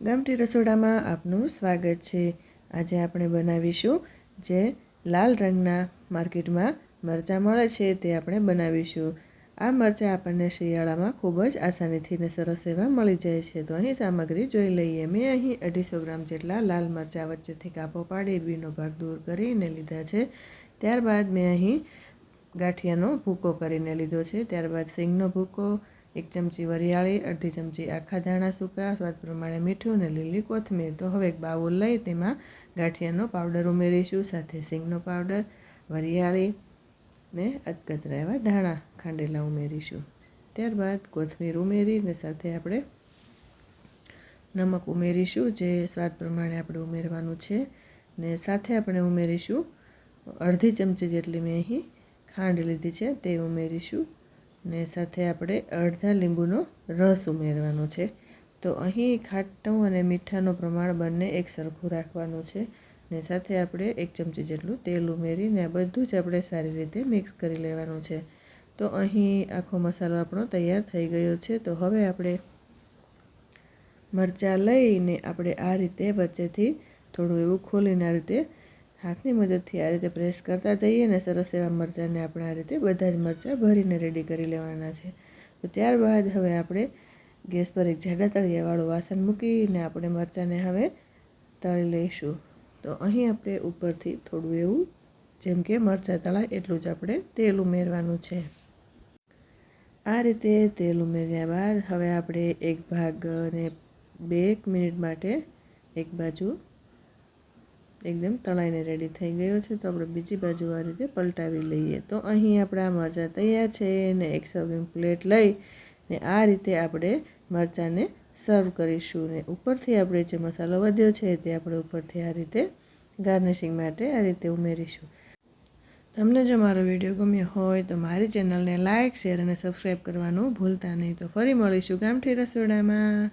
ગામઠી રસોડામાં આપનું સ્વાગત છે। આજે આપણે બનાવીશું જે લાલ રંગના માર્કેટમાં મરચાં મળે છે તે આપણે બનાવીશું। આ મરચાં આપણને શિયાળામાં ખૂબ જ આસાનીથી ને સરસ એવા મળી જાય છે। તો અહીં સામગ્રી જોઈ લઈએ। મેં અહીં 250 ગ્રામ જેટલા લાલ મરચાં વચ્ચેથી કાપો પાડી બીનો ભાગ દૂર કરીને લીધા છે। ત્યારબાદ મેં અહીં ગાંઠિયાનો ભૂકો કરીને લીધો છે। ત્યારબાદ સિંગનો ભૂકો, 1 ચમચી વરિયાળી, અડધી ચમચી આખા ધાણા સૂકા, સ્વાદ પ્રમાણે મીઠું અને લીલી કોથમીર। તો હવે એક બાઉલ લઈ તેમાં ગાંઠિયાનો પાવડર ઉમેરીશું, સાથે સિંગનો પાવડર, વરિયાળી ને અધકચરા એવા ધાણા ખાંડેલા ઉમેરીશું। ત્યારબાદ કોથમીર ઉમેરીને સાથે આપણે નમક ઉમેરીશું, જે સ્વાદ પ્રમાણે આપણે ઉમેરવાનું છે। ને સાથે આપણે ઉમેરીશું અડધી ચમચી જેટલી મેં અહીં ખાંડ લીધી છે તે ઉમેરીશું, ને સાથે આપણે અડધા લીંબુનો રસ ઉમેરવાનો છે। તો અહીં ખાટું અને મીઠાનું પ્રમાણ બંને એક સરખું રાખવાનું છે, ને સાથે આપણે 1 ચમચી જેટલું તેલ ઉમેરીને આ બધું જ આપણે સારી રીતે મિક્સ કરી લેવાનું છે। તો અહીં આખો મસાલો આપણો તૈયાર થઈ ગયો છે। તો હવે આપણે મરચાં લઈને આપણે આ રીતે વચ્ચેથી થોડું એવું ખોલીને આ રીતે હાથની મદદથી આ રીતે પ્રેસ કરતા જઈએ ને સરસ એવા મરચાંને આપણે આ રીતે બધા જ મરચાં ભરીને રેડી કરી લેવાના છે। તો ત્યારબાદ હવે આપણે ગેસ પર એક જાડા તળિયાવાળું વાસણ મૂકીને આપણે મરચાંને હવે તળી લઈશું। તો અહીં આપણે ઉપરથી થોડું એવું જેમ કે મરચાં તળાય એટલું જ આપણે તેલ ઉમેરવાનું છે। આ રીતે તેલ ઉમેર્યા બાદ હવે આપણે એક ભાગને 2 મિનિટ માટે એક બાજુ એકદમ તળાઈને રેડી થઈ ગયો છે, તો આપણે બીજી બાજુ આ રીતે પલટાવી લઈએ। તો અહીં આપણા મરચાં તૈયાર છે ને એક સર્વિંગ પ્લેટ લઈ ને આ રીતે આપણે મરચાંને સર્વ કરીશું, ને ઉપરથી આપણે જે મસાલો વધ્યો છે તે આપણે ઉપરથી આ રીતે ગાર્નિશિંગ માટે આ રીતે ઉમેરીશું। તમને જો મારો વિડીયો ગમ્યો હોય તો મારી ચેનલને લાઇક, શેર અને સબસ્ક્રાઈબ કરવાનું ભૂલતા નહીં। તો ફરી મળીશું ગામઠી રસોડામાં।